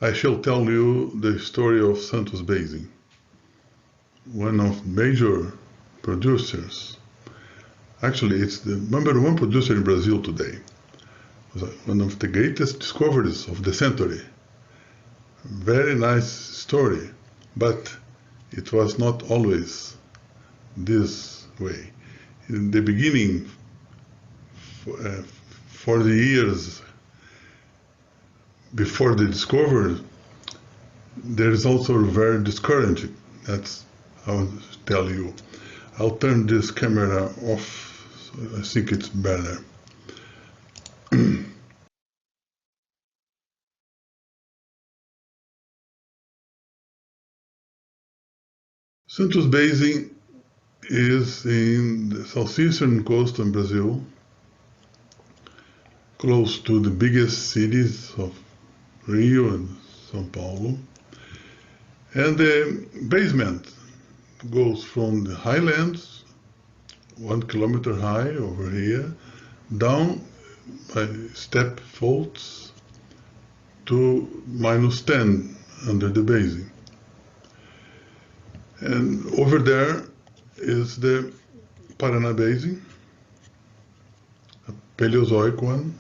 I shall tell you the story of Santos Basin, one of major producers. Actually, it's the #1 producer in Brazil today. It was one of the greatest discoveries of the century. Very nice story, but it was not always this way. In the beginning, for the years before the discovery, there is also very discouraging. That's how I'll tell you. I'll turn this camera off, so I think it's better. Santos Basin is in the southeastern coast of Brazil, close to the biggest cities of Rio and São Paulo. And the basement goes from the highlands, 1 kilometer high over here, down by step faults to -10 under the basin. And over there is the Paraná Basin, a Paleozoic one.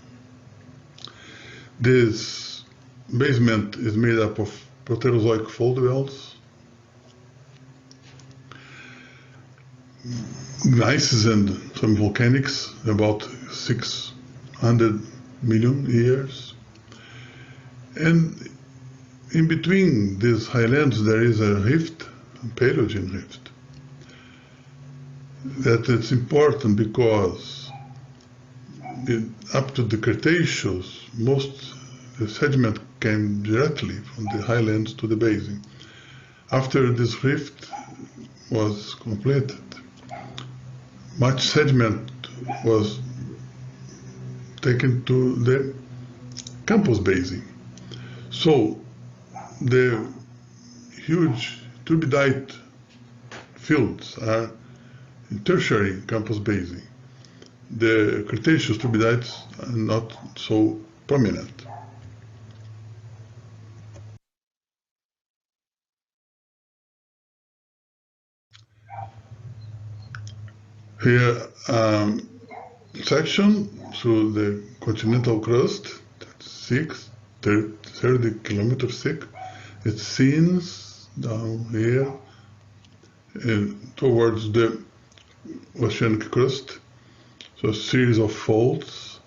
This basement is made up of Proterozoic fold wells, gneisses and some volcanics, about 600 million years. And in between these highlands there is a rift, a Paleogene rift. That is important because up to the Cretaceous, most the sediment came directly from the highlands to the basin. After this rift was completed, much sediment was taken to the Campos Basin. So the huge turbidite fields are in tertiary Campos Basin. The Cretaceous turbidites are not so prominent. Here, section through the continental crust, that's 30 kilometers thick. It seams down here and towards the oceanic crust. So a series of faults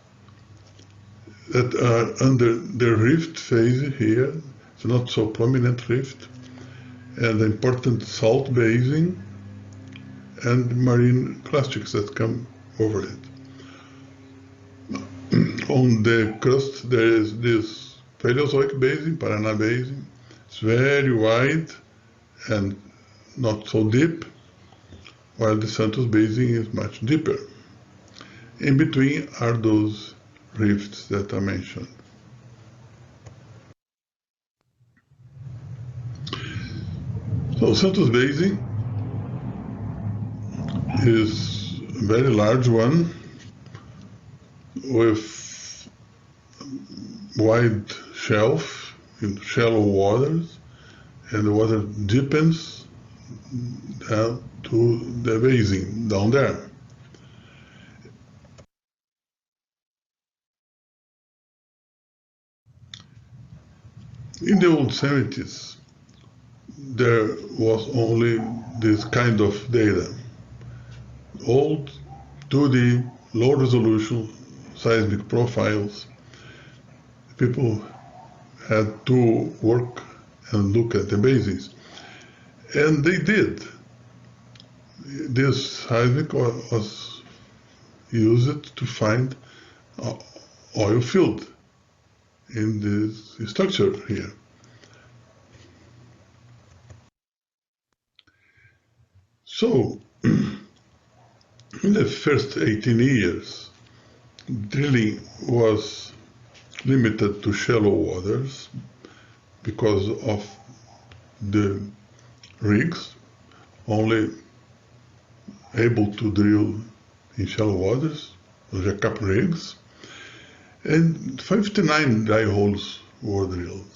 that are under the rift phase here. It's not so prominent rift, and the important salt basin and marine clastics that come over it. On the crust there is this Paleozoic basin, Paraná Basin. It's very wide and not so deep, while the Santos Basin is much deeper. In between are those rifts that I mentioned. So Santos Basin is a very large one with wide shelf in shallow waters, and the water deepens down to the basin down there. In the old 70s, there was only this kind of data. Old 2D, low resolution seismic profiles. People had to work and look at the basins. And they did. This seismic was used to find oil field in this structure here. So, in the first 18 years, drilling was limited to shallow waters because of the rigs, only able to drill in shallow waters, jack-up rigs, and 59 dry holes were drilled.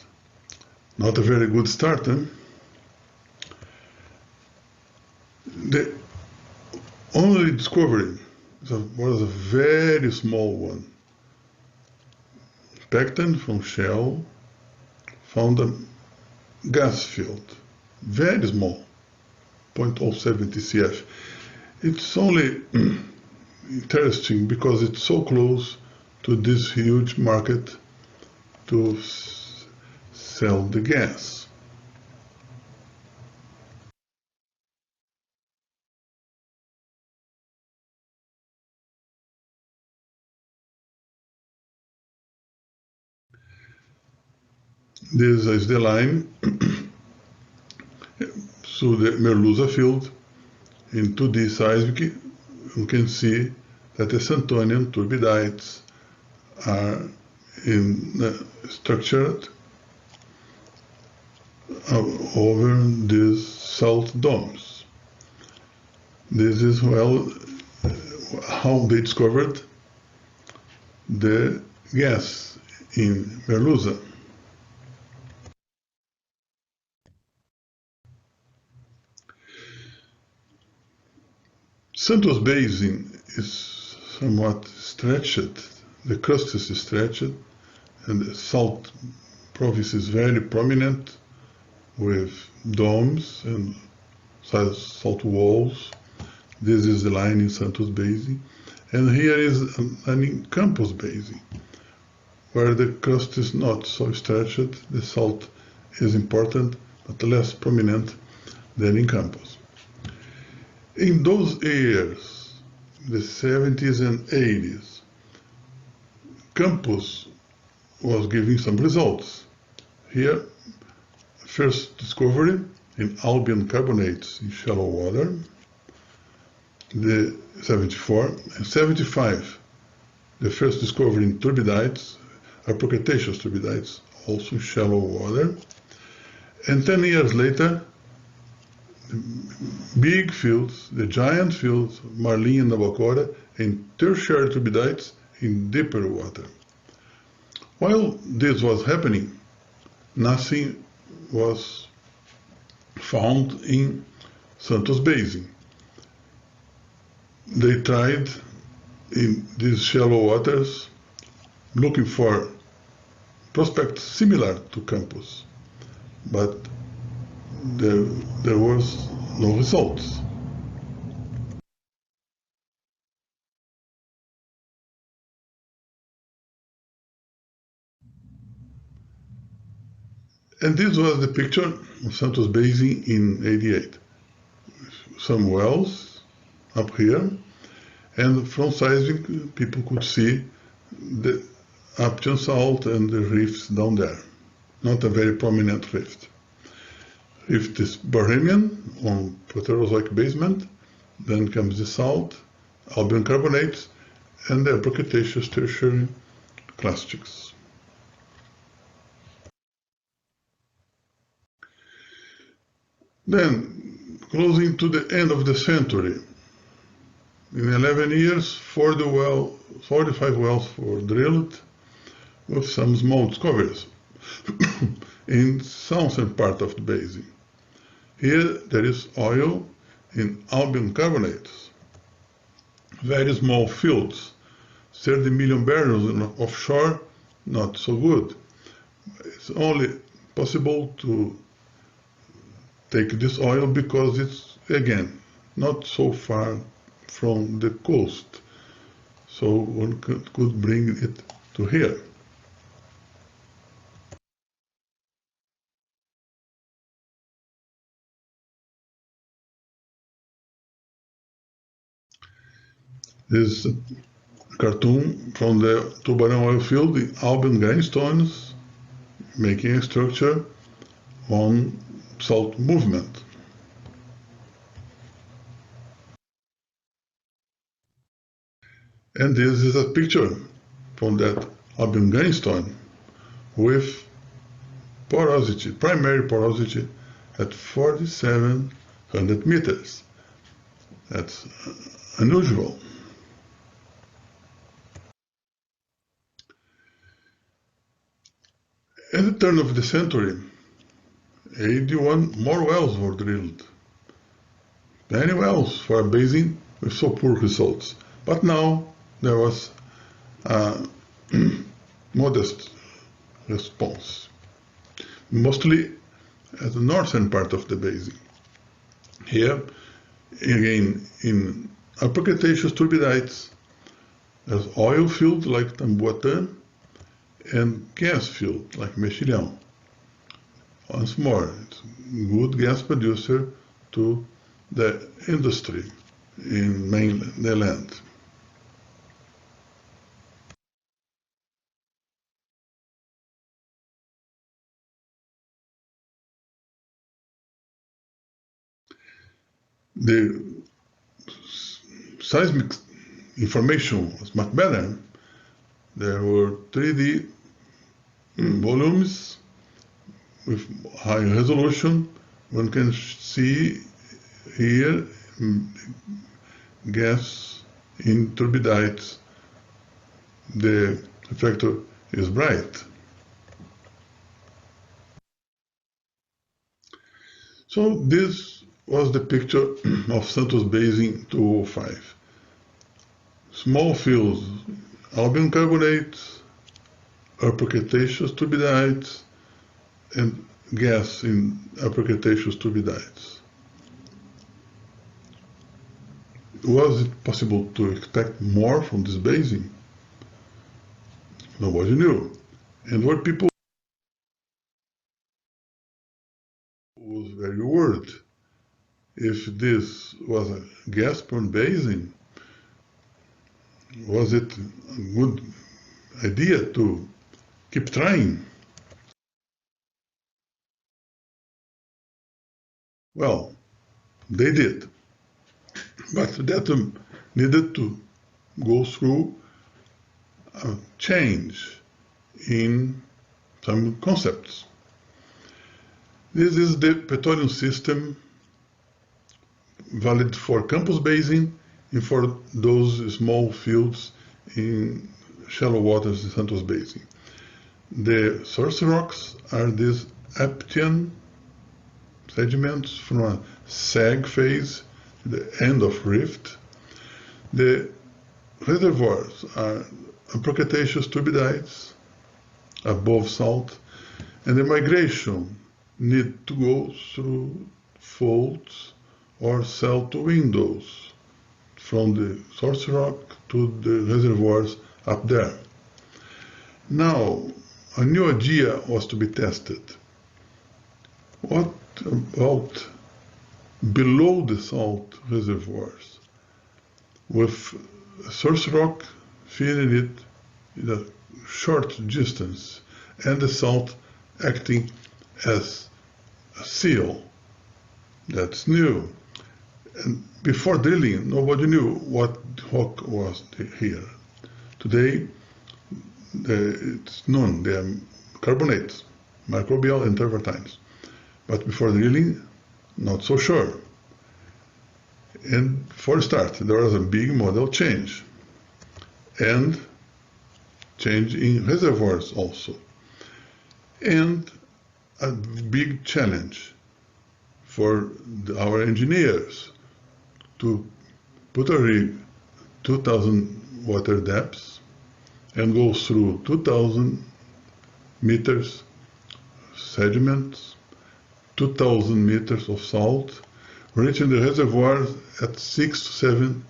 Not a very good start, eh? The only discovery was a very small one. Pecten from Shell found a gas field, very small, 0.07 TCF. It's only interesting because it's so close to this huge market to sell the gas. This is the line through the Merluza field. In 2D seismic, you can see that the Santonian turbidites are structured over these salt domes. This is how they discovered the gas in Merluza. Santos Basin is somewhat stretched. The crust is stretched, and the salt province is very prominent with domes and salt walls. This is the line in Santos Basin. And here is an in-campus basin, where the crust is not so stretched. The salt is important, but less prominent than in campus. In those years, the 70s and 80s, campus was giving some results. Here, first discovery in Albian carbonates in shallow water, the 74 and 75, the first discovery in turbidites, Cretaceous turbidites, also in shallow water, and 10 years later, big fields, the giant fields, Marlin and Navacora, and tertiary turbidites in deeper water. While this was happening, nothing was found in Santos Basin. They tried in these shallow waters looking for prospects similar to campus, but there was no results. And this was the picture of Santos Basin in '88. Some wells up here, and from seismic people could see the Aptian salt and the rifts down there. Not a very prominent rift. Rift is Bohemian on Proterozoic basement, then comes the salt, Albian carbonates, and the Cretaceous tertiary clastics. Then, closing to the end of the century, in 11 years, 45 wells were drilled with some small discoveries in southern part of the basin. Here there is oil in Albian carbonates, very small fields, 30 million barrels offshore, not so good. It's only possible to take this oil because it's, again, not so far from the coast, so one could bring it to here. This is a cartoon from the Tubarão oil field in Albian grainstones, making a structure on salt movement. And this is a picture from that Albian grainstone with porosity, primary porosity at 4,700 meters. That's unusual. At the turn of the century, 81 more wells were drilled. Many wells for a basin with so poor results. But now there was a modest response, mostly at the northern part of the basin. Here, again, in Upper Cretaceous turbidites, there's oil field like Tamboatã and gas field like Mexilhão. Once more, it's a good gas producer to the industry in mainland. The seismic information was much better. There were 3D volumes with high resolution. One can see here gas in turbidites. The reflector is bright. So this was the picture of Santos Basin 2005. Small fields, Albian carbonates, Upper Cretaceous turbidites, and gas in Upper Cretaceous turbidites. Was it possible to expect more from this basin? Nobody knew. And were people was very worried. If this was a gas-prone basin, was it a good idea to keep trying? Well, they did. But that needed to go through a change in some concepts. This is the petroleum system valid for Campos Basin and for those small fields in shallow waters in Santos Basin. The source rocks are these Aptian sediments from a sag phase, the end of rift. The reservoirs are Upper Cretaceous turbidites above salt, and the migration need to go through folds or cell to windows from the source rock to the reservoirs up there. Now, a new idea was to be tested. What about below the salt reservoirs, with source rock feeding it in a short distance and the salt acting as a seal? That's new. And before drilling, nobody knew what rock was here. Today, it's known. They are carbonates, microbial and turbidites. But before drilling, not so sure. And for a start, there was a big model change. And change in reservoirs also. And a big challenge for our engineers to put a rig 2,000 water depths and go through 2,000 meters sediments, 2,000 meters of salt, reaching the reservoirs at 6,000 to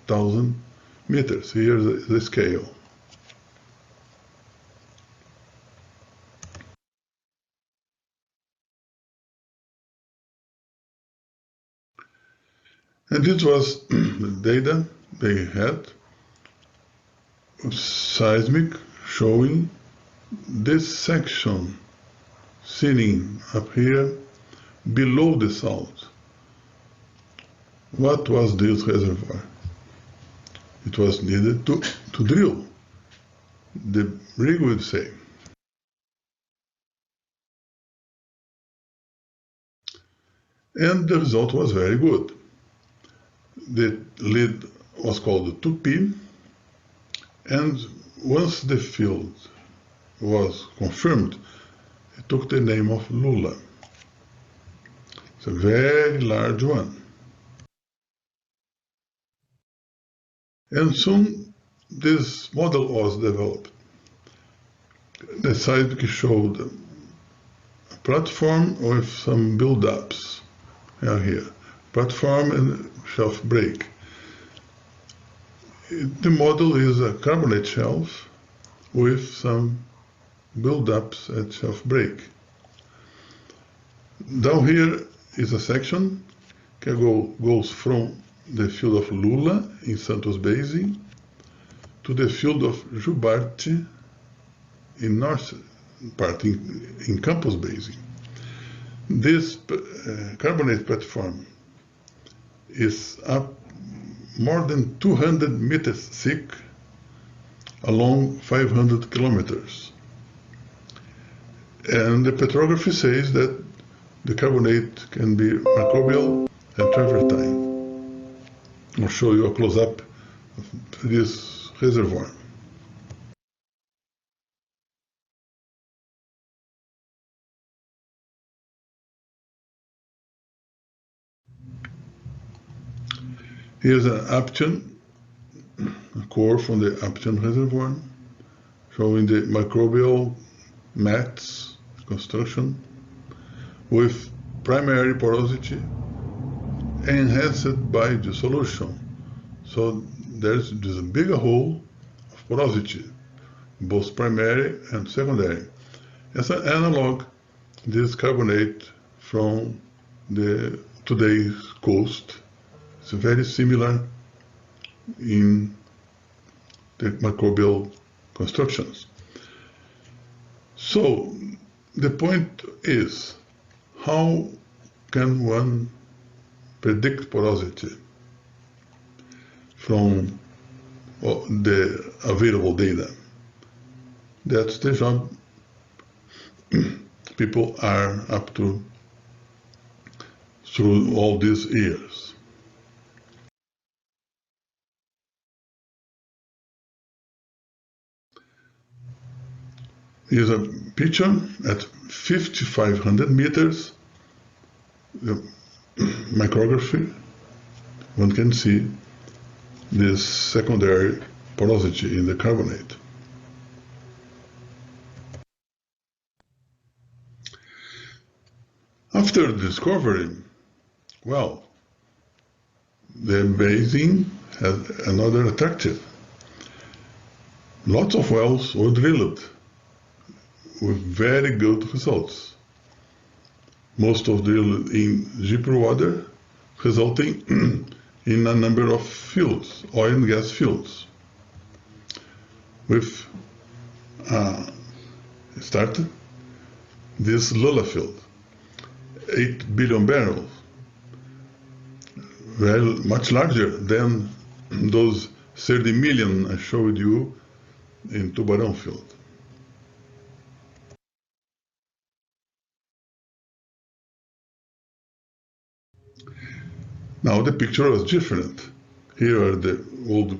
7,000 meters. Here's the scale. And this was the data they had, seismic, showing this section sitting up here below the salt. What was this reservoir? It was needed to drill, the rig would say. And the result was very good. The lead was called the TUPI, and once the field was confirmed it took the name of LULA. It's a very large one. And soon this model was developed. The seismic showed a platform with some build-ups here. Platform and shelf break. The model is a carbonate shelf with some build-ups at shelf break. Down here is a section that goes from the field of LULA in Santos Basin to the field of Jubarte in north part in Campos Basin. This carbonate platform is up more than 200 meters thick along 500 kilometers. And the petrography says that the carbonate can be microbial and travertine. I'll show you a close-up of this reservoir. Here's an Aptian, a core from the Aptian reservoir, showing the microbial mats construction with primary porosity enhanced by dissolution. So there's a bigger hole of porosity, both primary and secondary. As an analog, this carbonate from the today's coast is very similar in the microbial constructions. So the point is, how can one predict porosity from the available data? That's the job people are up to through all these years. Here's a picture at 5,500 meters, the micrography. One can see this secondary porosity in the carbonate. After discovery, well, the basin had another attractive. Lots of wells were drilled with very good results. Most of drilled in deeper water, resulting in a number of fields, oil and gas fields. We've started this LULA field, 8 billion barrels, well, much larger than those 30 million I showed you in Tubarão field. Now the picture was different. Here are the old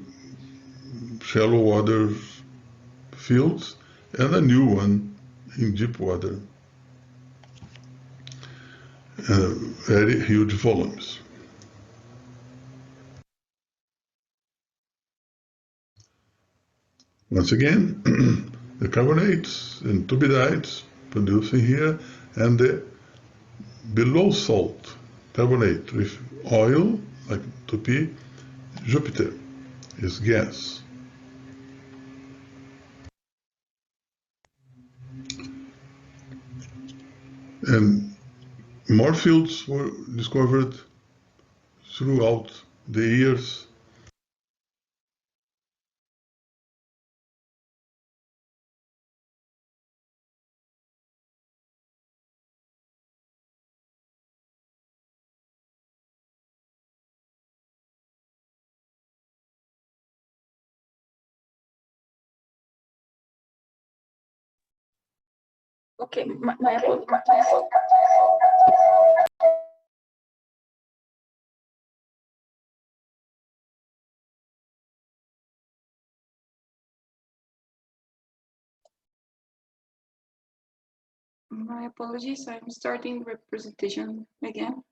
shallow water fields and a new one in deep water. Very huge volumes. Once again, the carbonates and turbidites producing here, and the below salt carbonate with oil, like TUPI, Jupiter is gas. And more fields were discovered throughout the years. Okay, my apologies, I'm starting the presentation again.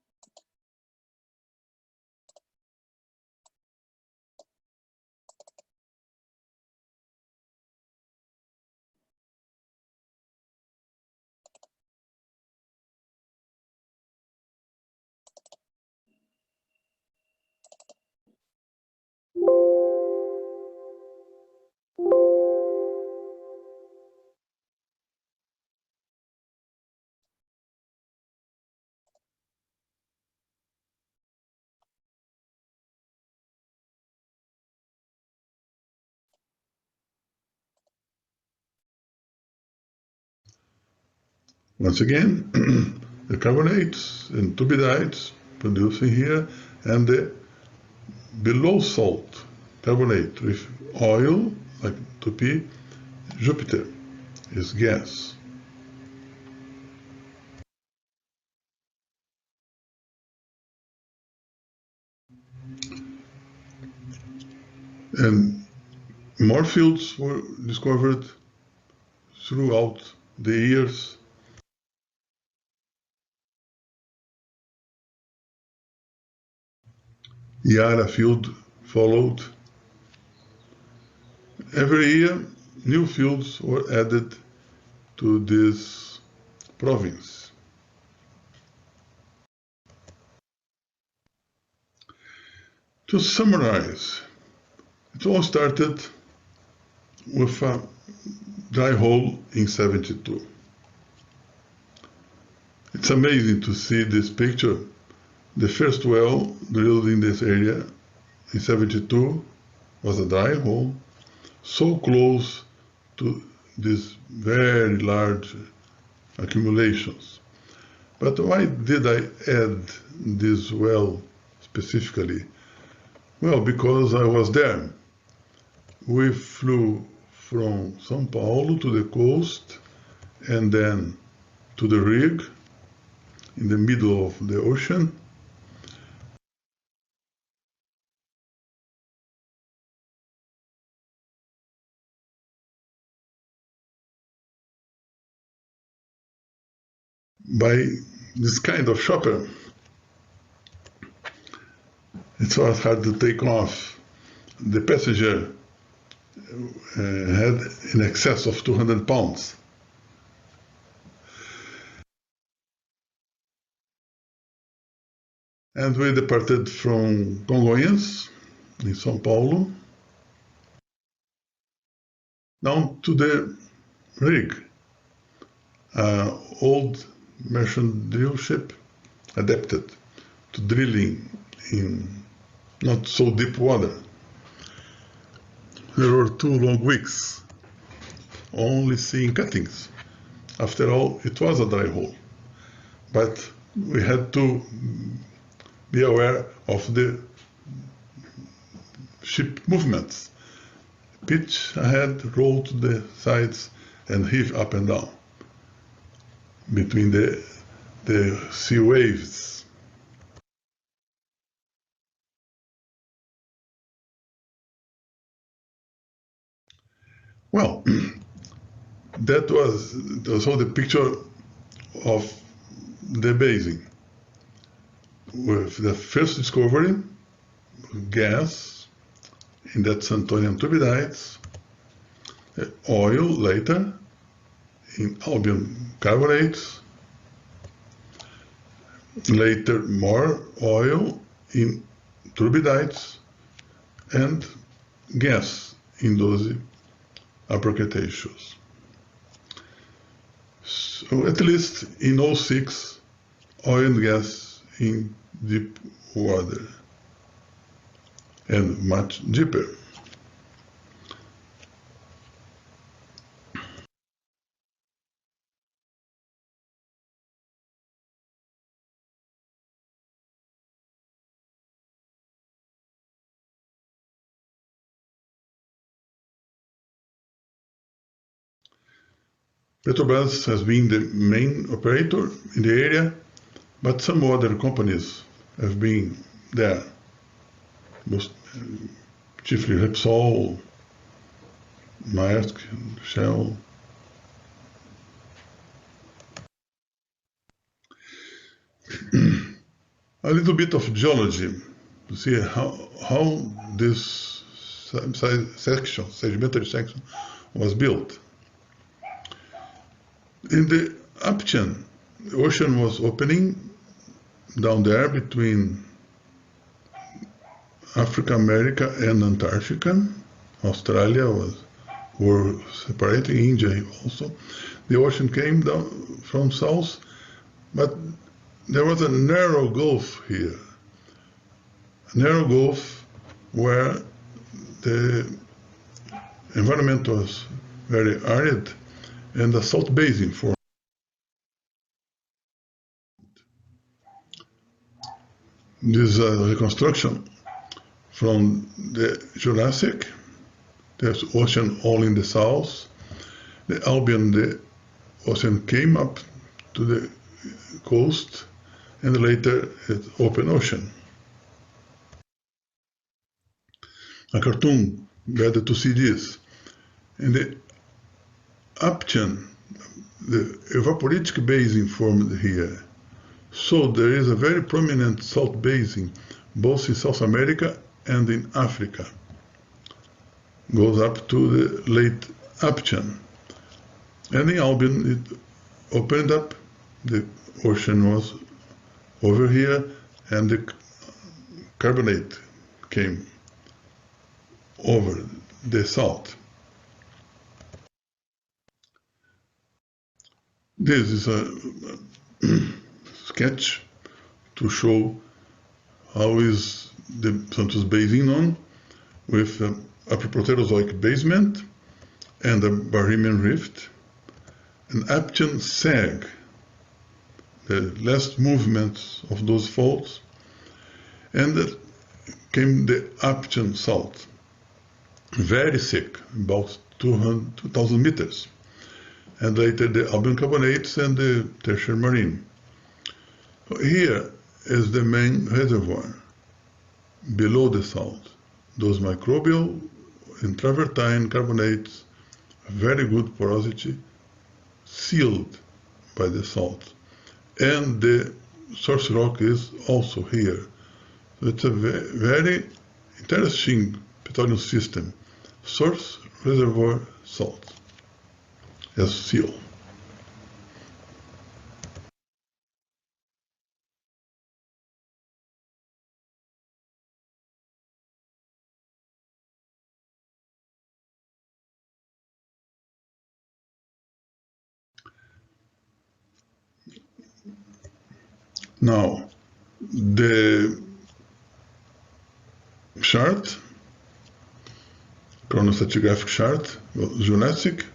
Once again, the carbonates and turbidites producing here, and the below salt carbonate with oil, like TUPI, Jupiter is gas. And more fields were discovered throughout the years. Yara field followed. Every year, new fields were added to this province. To summarize, it all started with a dry hole in 72. It's amazing to see this picture. The first well drilled in this area in 72 was a dry hole, so close to these very large accumulations. But why did I add this well specifically? Well, because I was there. We flew from São Paulo to the coast and then to the rig in the middle of the ocean. By this kind of chopper. It was hard to take off. The passenger had in excess of 200 pounds. And we departed from Congonhas in São Paulo down to the rig, old merchant drill ship adapted to drilling in not so deep water. There were 2 long weeks only seeing cuttings. After all, it was a dry hole, but we had to be aware of the ship movements. Pitch ahead, roll to the sides, and heave up and down between the sea waves. Well, that was all the picture of the basin. With the first discovery, gas in that Santonian turbidites, oil later in Albian carbonates, later more oil in turbidites, and gas in those upper Cretaceous. So at least in 06, oil and gas in deep water, and much deeper. Petrobras has been the main operator in the area, but some other companies have been there, most chiefly Repsol, Maersk, Shell. a little bit of geology to see how this section, sedimentary section, was built. In the Aptian, the ocean was opening down there between Africa, America, and Antarctica. Australia were separating, India also. The ocean came down from south, but there was a narrow gulf here. A narrow gulf where the environment was very arid and a salt basin formed. This reconstruction from the Jurassic, there's ocean all in the south. The Albian, the ocean came up to the coast, and later it's open ocean. A cartoon better to see this. In the Aptian, the evaporitic basin formed here. So there is a very prominent salt basin, both in South America and in Africa. Goes up to the late Aptian. And in Albian, it opened up, the ocean was over here, and the carbonate came over the salt. This is a sketch to show how is the Santos Basin known, with a Proterozoic basement and a Barremian rift, an Aptian sag, the last movements of those faults, and then came the Aptian salt, very thick, about 2,000 meters, and later the Albian carbonates and the tertiary marine. Here is the main reservoir, below the salt. Those microbial and travertine carbonates, very good porosity, sealed by the salt. And the source rock is also here. So it's a very interesting petroleum system. Source, reservoir, salt as seal. Now, the chart, chronostratigraphic chart, Jurassic,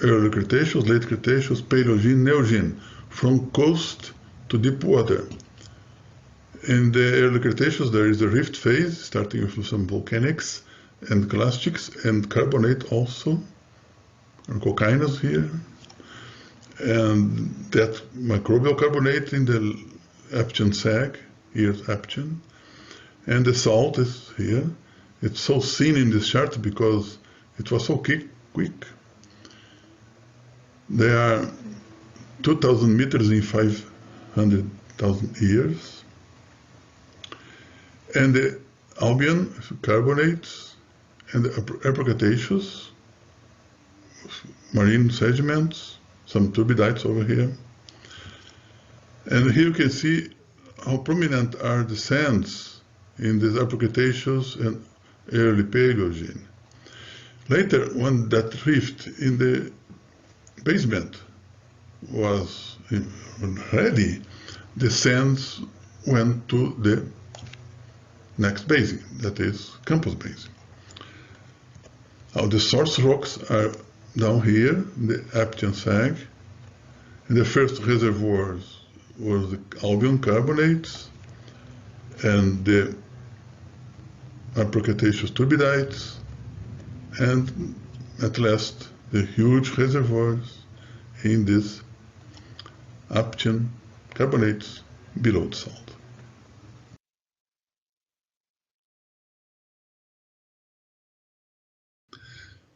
early Cretaceous, late Cretaceous, Paleogene, Neogene, from coast to deep water. In the early Cretaceous, there is the rift phase, starting with some volcanics and clastics, and carbonate also, and cochinas here. And that microbial carbonate in the Aptian sag, here's Aptian, and the salt is here. It's so thin in this chart because it was so quick. They are 2,000 meters in 500,000 years. And the Albian carbonates and the Upper Cretaceous, marine sediments, some turbidites over here. And here you can see how prominent are the sands in this Upper Cretaceous and early Paleogene. Later, when that rift in the basement was ready, the sands went to the next basin, that is Campos Basin. Now the source rocks are down here, the Aptian sag, and the first reservoirs were the Albian carbonates and the Upper Cretaceous turbidites, and at last the huge reservoirs in this Aptian carbonates below the salt.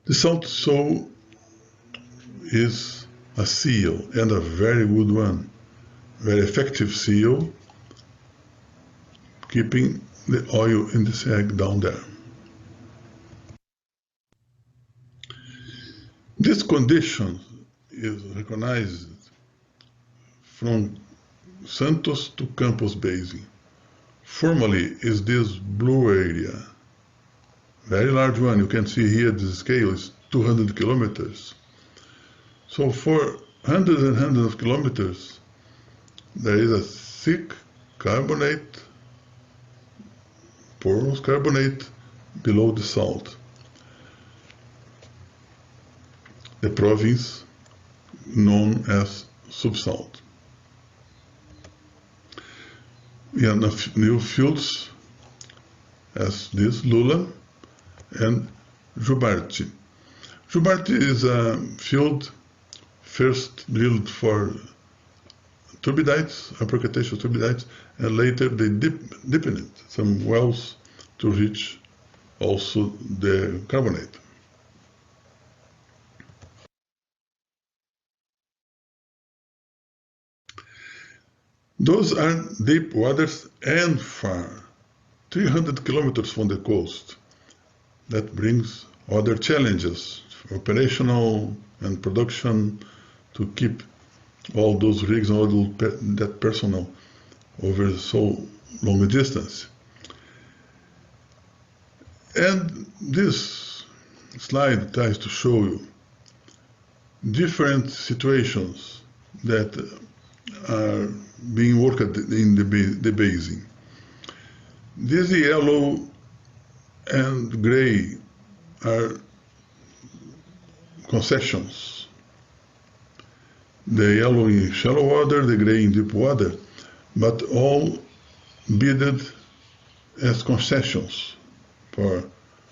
The salt so is a seal, and a very good one, very effective seal, keeping the oil in the sag down there. This condition is recognized from Santos to Campos Basin. Formally is this blue area, very large one. You can see here the scale is 200 kilometers. So for hundreds and hundreds of kilometers, there is a thick carbonate, porous carbonate below the salt. The province known as subsalt. We have new fields as this LULA and Jubarte. Jubarte is a field first drilled for turbidites, upper Cretaceous turbidites, and later they deepened some wells to reach also the carbonate. Those are deep waters and far, 300 kilometers from the coast. That brings other challenges, operational and production, to keep all those rigs and all that personnel over so long a distance. And this slide tries to show you different situations that are being worked in the basin. This yellow and gray are concessions. The yellow in shallow water, the gray in deep water, but all bidded as concessions for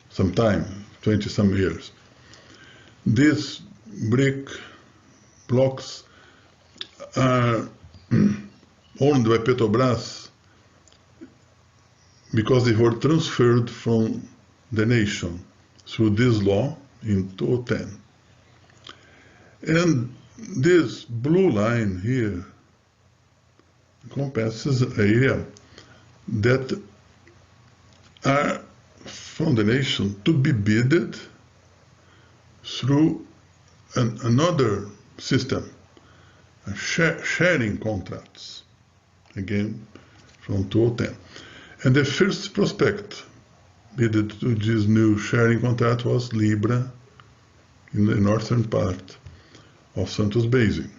some time, 20 some years. These brick blocks are owned by PETROBRAS because they were transferred from the nation through this law in 2010. And this blue line here encompasses an area that are from the nation to be bidded through another system, sharing contracts, again from 2010. And the first prospect bidded to this new sharing contract was Libra in the northern part of Santos Basin.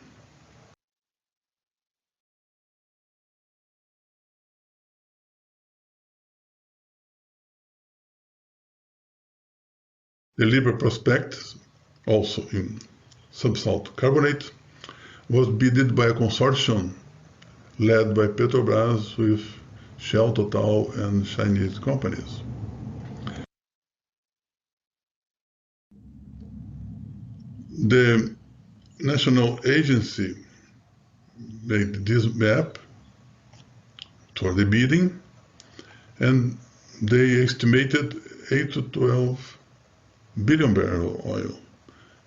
The Libra prospect, also in subsalt carbonate, was bidded by a consortium led by PETROBRAS with Shell, Total, and Chinese companies. The national agency made this map for the bidding, and they estimated 8 to 12 billion barrel oil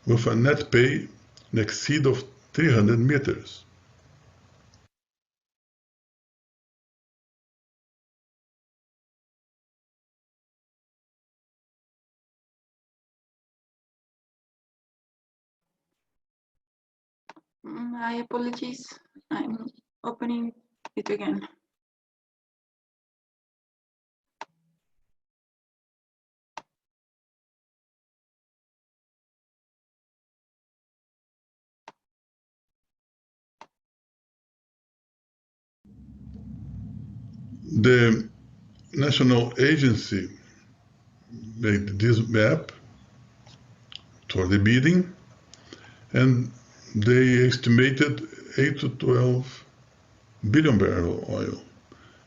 with a net pay in exceed of 300 meters. My apologies. I'm opening it again. The national agency made this map for the bidding, and they estimated 8 to 12 billion barrel oil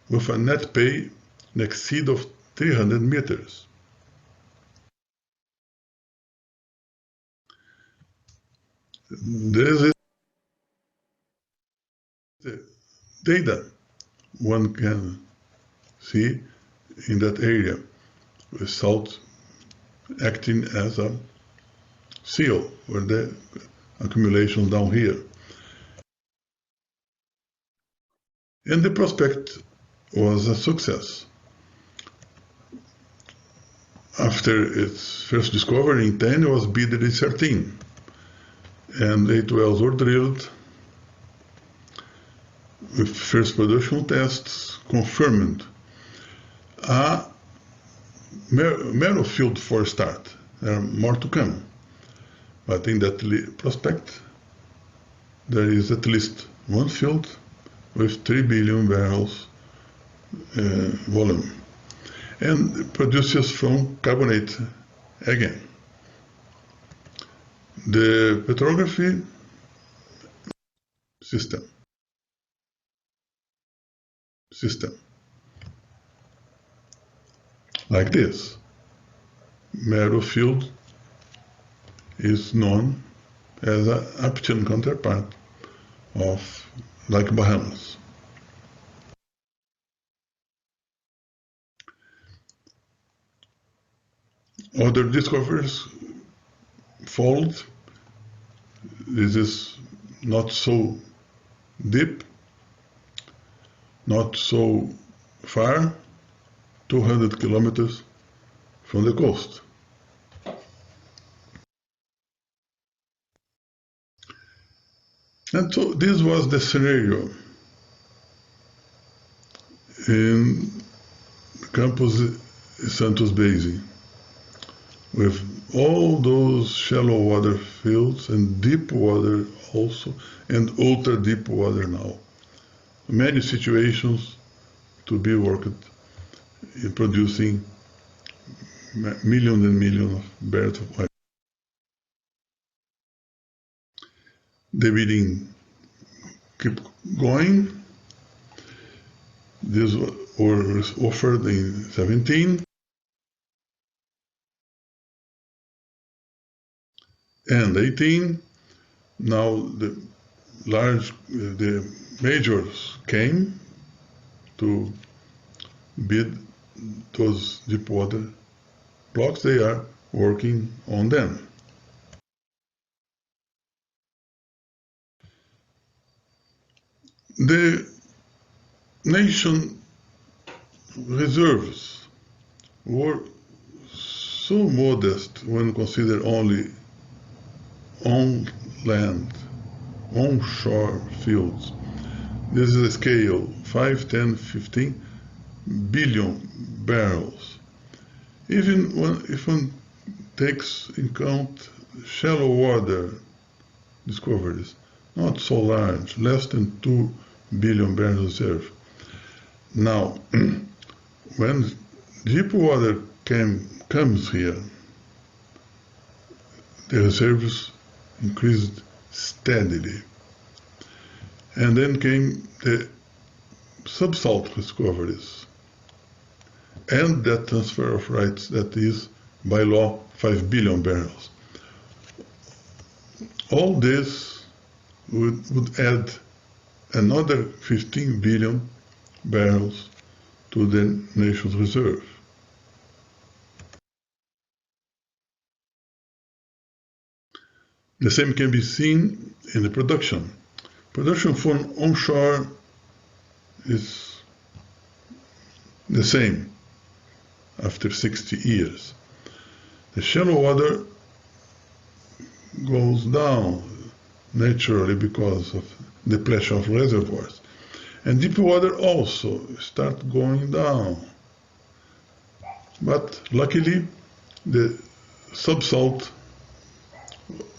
with a net pay in exceed of 300 meters. This is the data one can see in that area, with salt acting as a seal for the accumulation down here. And the prospect was a success. After its first discovery in 10, it was bidded in 13. And 8 wells were drilled with first production tests confirmed a narrow field for a start. There are more to come. But in that prospect, there is at least one field with 3 billion barrels volume, and produces from carbonate again. The petrography system like this. Narrow field is known as an Aptian counterpart of like Bahamas. Other discoveries followed. This is not so deep, not so far, 200 kilometers from the coast. And so this was the scenario in Campos Santos Basin, with all those shallow water fields and deep water also, and ultra deep water now. Many situations to be worked in producing millions and millions of barrels of oil. The bidding keep going. This was offered in 17. And 18, now the majors came to bid those deep water blocks. They are working on them. The nation reserves were so modest when considered only on land, onshore fields. This is a scale, 5, 10, 15 billion barrels. Even if one takes in count shallow water discoveries, not so large, less than 2 billion barrels reserve. Now, when deep water comes here, the reserves increased steadily. And then came the subsalt discoveries and that transfer of rights that is, by law, 5 billion barrels. All this would add another 15 billion barrels to the nation's reserve. The same can be seen in the production. Production from onshore is the same after 60 years. The shallow water goes down naturally because of depletion of reservoirs. And deep water also starts going down. But luckily, the subsalt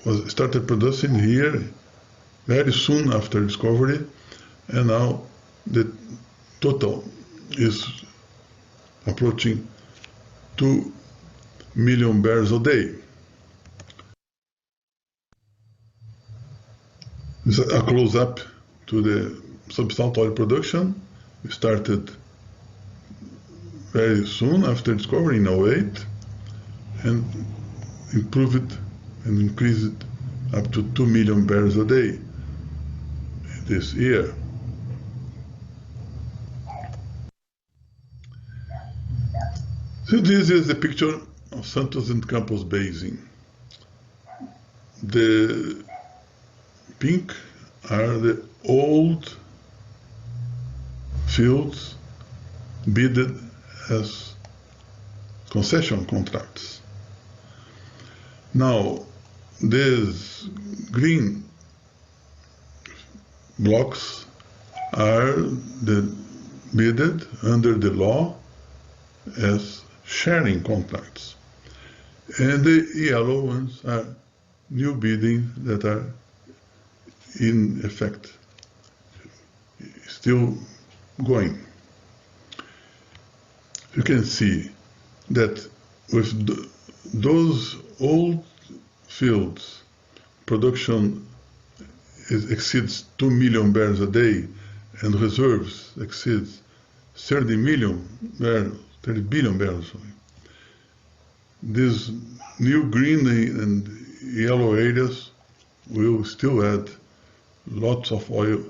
was started producing here very soon after discovery, and now the total is approaching 2 million barrels a day. This is a close-up to the subsalt oil production. We started very soon after discovery in 08 and improved it and increased it up to 2 million barrels a day this year. So this is the picture of Santos and Campos Basin. The pink are the old fields bidded as concession contracts. Now, these green blocks are bidded under the law as sharing contracts. And the yellow ones are new bidding that are in effect, still going. You can see that with those old fields, production exceeds 2 million barrels a day, and reserves exceeds 30 billion barrels. These new green and yellow areas will still add lots of oil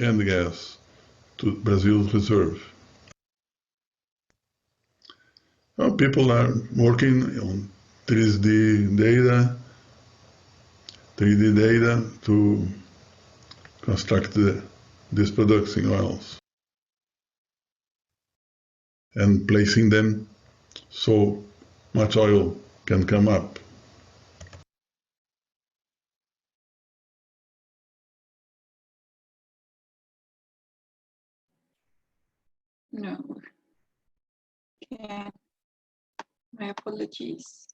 and gas to Brazil's reserve. Well, people are working on 3D data to construct these producing oils and placing them so much oil can come up. No. Yeah. My apologies.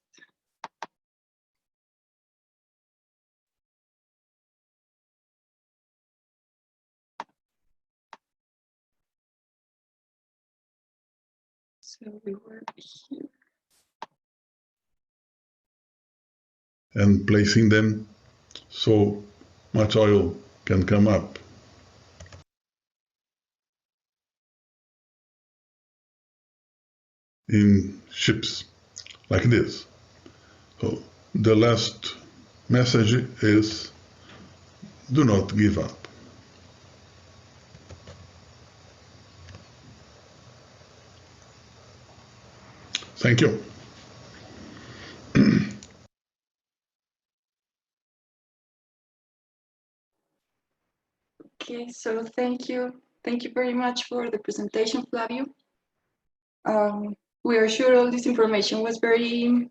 So we were here. And placing them so much oil can come up. In ships like this. So the last message is, do not give up. Thank you. Okay, so thank you. Thank you very much for the presentation, Flavio. We are sure all this information was very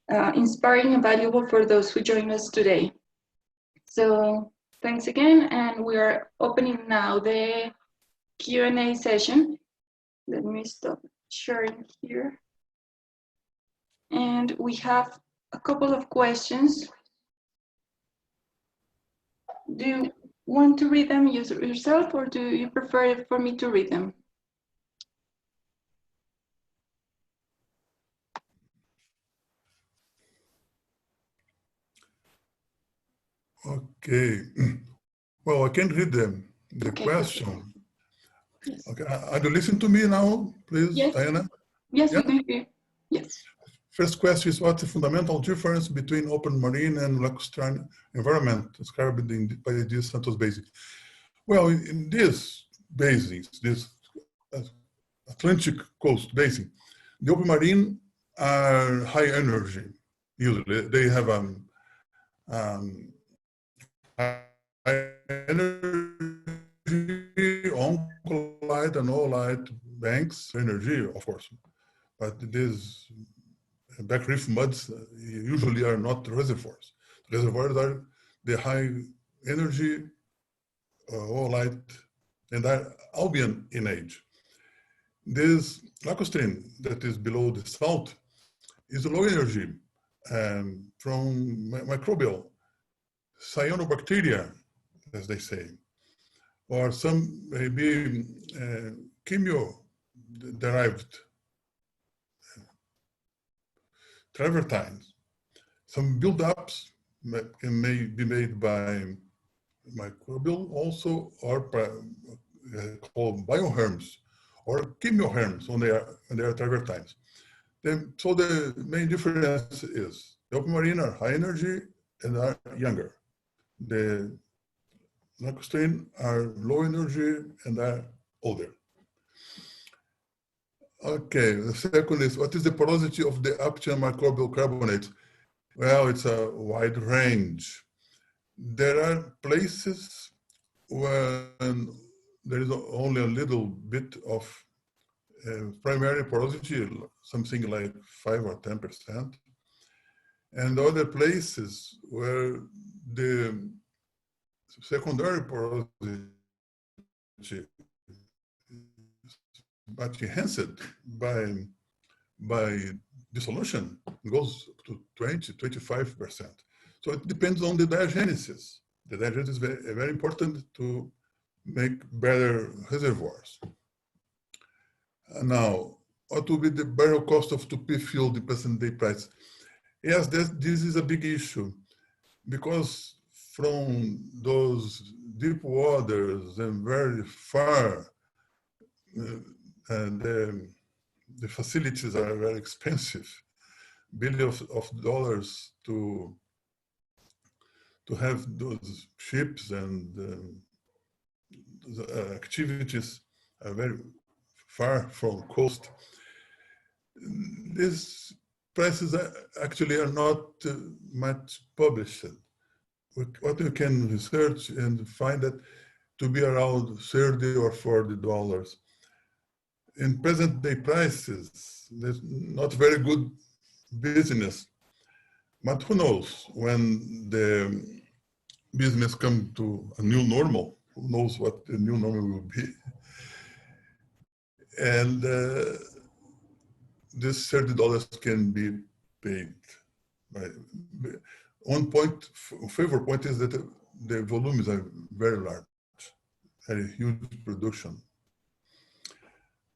inspiring and valuable for those who joined us today. So thanks again, and we are opening now the Q&A session. Let me stop sharing here. And we have a couple of questions. Do you want to read them yourself, or do you prefer for me to read them? Okay. Well, I can read them. The Okay, question. yes. Okay. Are you listening to me now, please, Yes. Diana? Yes, yeah? We can hear. Yes. First question is, what's the fundamental difference between open marine and lacustrine environment described by the Santos Basin? Well, in these basins, this Atlantic coast basin, the open marine are high energy. Usually, they have high energy on collide and all-light banks energy, of course, but these back reef muds usually are not reservoirs. Reservoirs are the high energy all-light and are Albian in age. This lacustrine that is below the salt is low energy from microbial cyanobacteria, as they say, or some maybe chemio-derived travertines. Some buildups may be made by microbial also, or called bioherms or chemioherms when they are travertines. So the main difference is the open marine are high energy and are younger. The lacustrine are low energy and are older. Okay, the second is, what is the porosity of the Aptian microbial carbonates? Well, it's a wide range. There are places where there is only a little bit of primary porosity, something like 5 or 10%, and other places where the secondary porosity but enhanced by dissolution goes to 20, 25%. So it depends on the diagenesis. The diagenesis is very, very important to make better reservoirs. Now, what will be the barrel cost of TUPI fuel, the present day price? Yes, this is a big issue because from those deep waters and very far, and the facilities are very expensive, billions of dollars to have those ships, and the activities are very far from coast. These prices actually are not much published. What you can research and find that to be around $30 or $40. In present day prices, there's not very good business, but who knows when the business comes to a new normal, who knows what the new normal will be. And this $30 can be paid. One point, favorite point is that the volumes are very large, very huge production.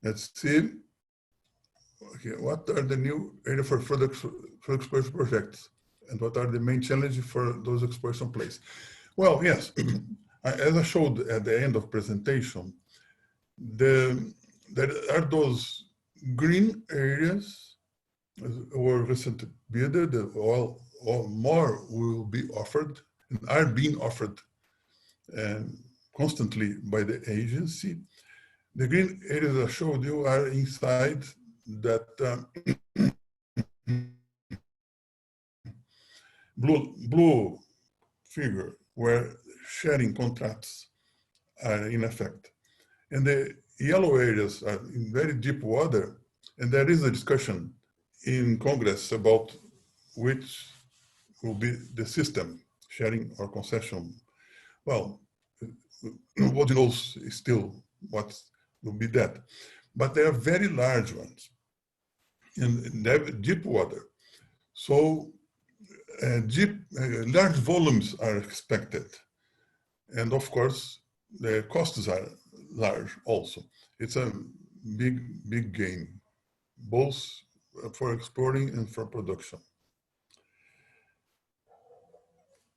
Let's see. Okay, what are the new areas for further exploration projects, and what are the main challenges for those exploration plays? Well, yes, as I showed at the end of presentation, there are those green areas were recently built, the oil or more will be offered and are being offered constantly by the agency. The green areas I showed you are inside that blue figure where sharing contracts are in effect. And the yellow areas are in very deep water, and there is a discussion in Congress about which will be the system, sharing or concession. Well, nobody knows still what will be that, but they are very large ones, and they have deep water. So large volumes are expected. And of course, the costs are large also. It's a big game, both for exploring and for production.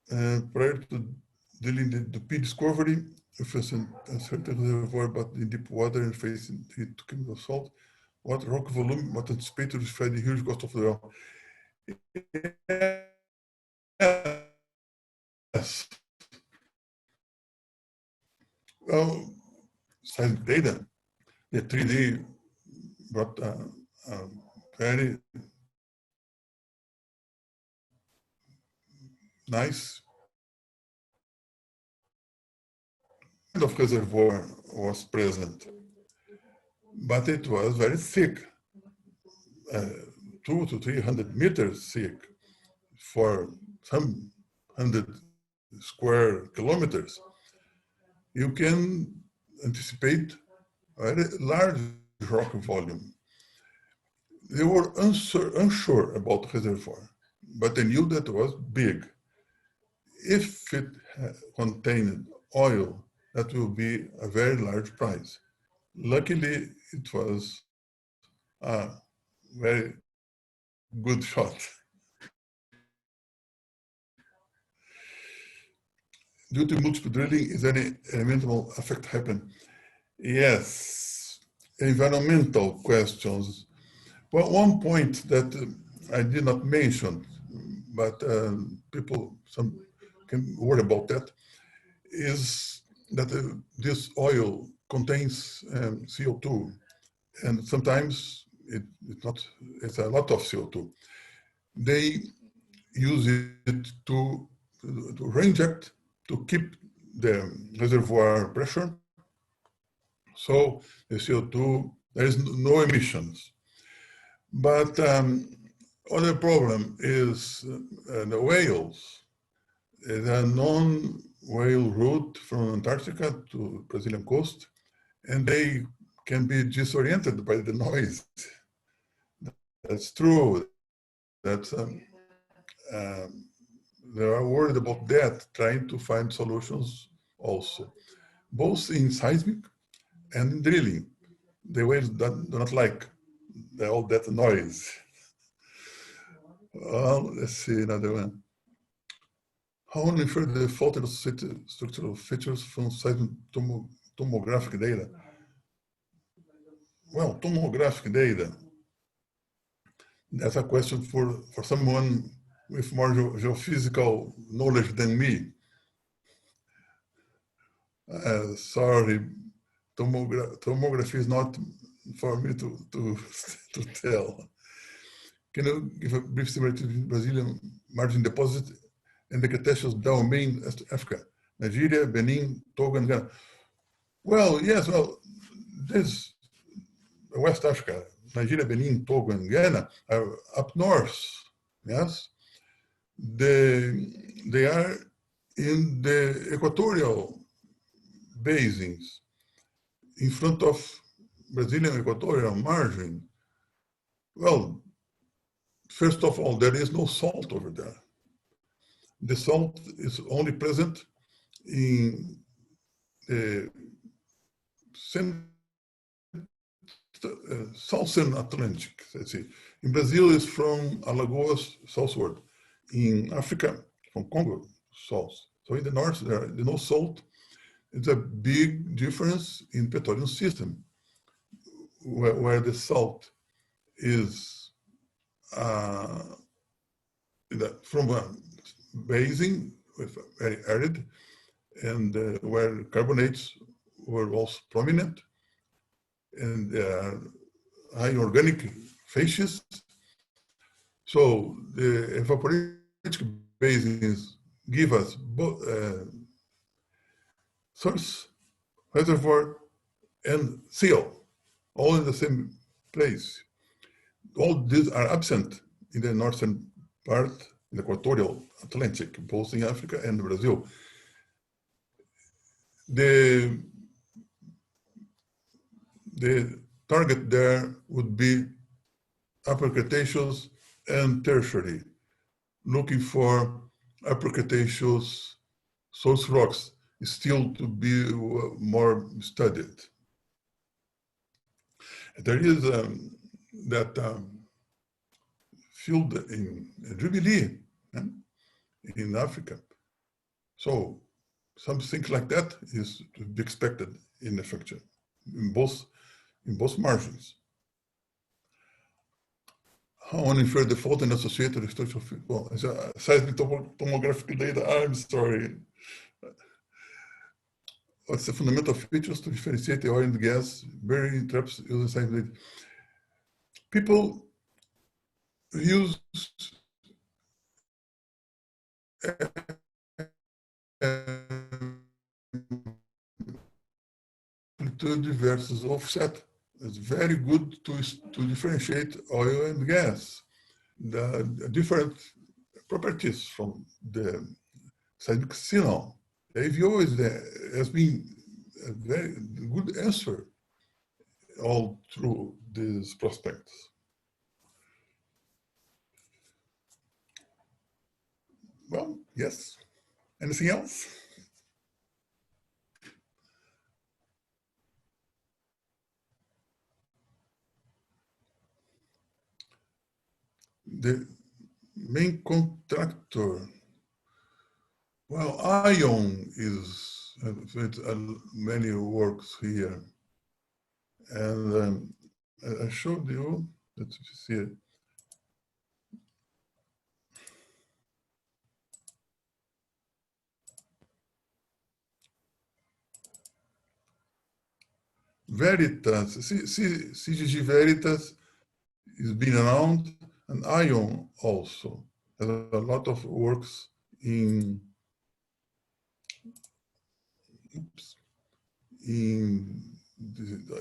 Prior to dealing the TUPI discovery, if a certain reservoir but in deep water and facing heat to chemical salt, what rock volume, what anticipated to describe the huge cost of the oil? Yes. Well, seismic data, the 3D brought a very nice kind of reservoir was present, but it was very thick, 200 to 300 meters thick for some 100 square kilometers. You can anticipate a very large rock volume. They were unsure about the reservoir, but they knew that it was big. If it contained oil, that will be a very large prize. Luckily, it was a very good shot. Due to multiple drilling, is any environmental effect happen? Yes, environmental questions. Well, one point that I did not mention, but some can worry about that, is that this oil contains CO2, and sometimes it's a lot of CO2. They use it to reinject to keep the reservoir pressure. So the CO2 There is no emissions. But other problem is the whales. There's a non-whale route from Antarctica to Brazilian coast, and they can be disoriented by the noise. That's true. That's they are worried about that, trying to find solutions also, both in seismic and in drilling. The whales do not like all that noise. Well, let's see another one. How to infer the fault associated structural features from seismic tomographic data? Well, tomographic data, that's a question for someone with more geophysical knowledge than me. Sorry, tomography is not for me to tell. Can you give a brief similarity between Brazilian margin deposit and the Cretaceous domain in Africa, Nigeria, Benin, Togo, and Ghana? Well, yes, well, this West Africa, Nigeria, Benin, Togo, and Ghana are up north, yes? They are in the equatorial basins, in front of Brazilian equatorial margin. Well, first of all, there is no salt over there. The salt is only present in the southern Atlantic, let's see. In Brazil, it's from Alagoas southward. In Africa, from Congo south. So in the north, there is no salt. It's a big difference in petroleum system, where the salt is from a basin with very arid, and where carbonates were also prominent, and high organic phases. So the evaporitic basins give us both source, reservoir, and seal, all in the same place. All these are absent in the northern part, in the equatorial Atlantic, both in Africa and Brazil. The target there would be Upper Cretaceous and Tertiary, looking for Upper Cretaceous source rocks still to be more studied. There is that field in Jubilee in Africa. So something like that is to be expected in the future, in both margins. How to infer the fault and associated structural field? Well, as a seismic tomographic data, I'm sorry. What's the fundamental features to differentiate the oil and gas burying traps using seismic? People use amplitude versus offset. It's very good to differentiate oil and gas. The different properties from the seismic signal. The AVO has been a very good answer all through these prospects. Well, yes. Anything else? The main contractor, well, ION is many works here. And I showed you, let's see it. Veritas, CGG Veritas is being around, and ION also has a lot of works in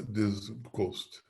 this coast.